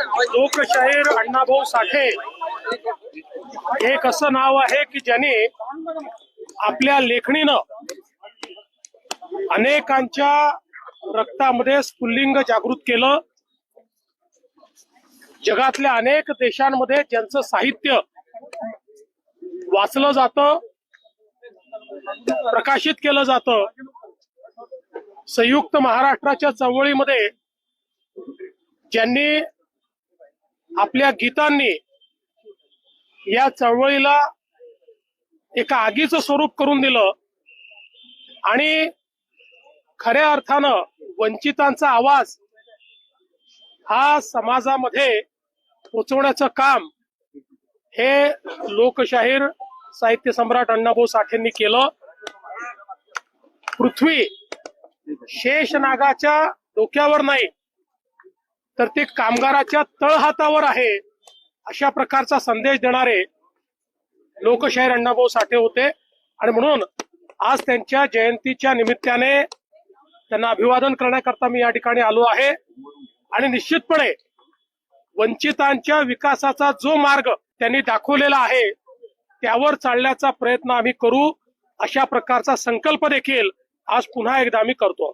लोकशाहीर अण्णाभाऊ साठे एक असं नाव आहे की ज्याने आपल्या लेखणीनं अनेकांच्या रक्तामध्ये स्फुल्लिंग जागृत केलं। जगातल्या अनेक देशांमध्ये ज्यांचं साहित्य वाचलं जातं, प्रकाशित केलं जातं। संयुक्त महाराष्ट्राच्या चळवळीमध्ये ज्यांनी आपल्या गीतांनी या चळवळीला एका आगीचं स्वरूप करून दिलं आणि खऱ्या अर्थानं वंचितांचा आवाज हा समाजामध्ये पोचवण्याचं काम हे लोकशाहीर साहित्य सम्राट अण्णाभाऊ साठेंनी केलं। पृथ्वी शेषनागाच्या डोक्यावर नाही तर ते कामगाराच्या तळहातावर आहे, अशा प्रकारचा संदेश देणारे लोकशाहीर अण्णाभाऊ साठे होते। आणि म्हणून आज त्यांच्या जयंतीच्या निमित्ताने त्यांना अभिवादन करण्याकरता मी या ठिकाणी आलो आहे। आणि निश्चितपणे वंचितांच्या विकासाचा जो मार्ग त्यांनी दाखवलेला आहे त्यावर चालण्याचा प्रयत्न आम्ही करू, अशा प्रकारचा संकल्प देखील आज पुन्हा एकदा आम्ही करतो।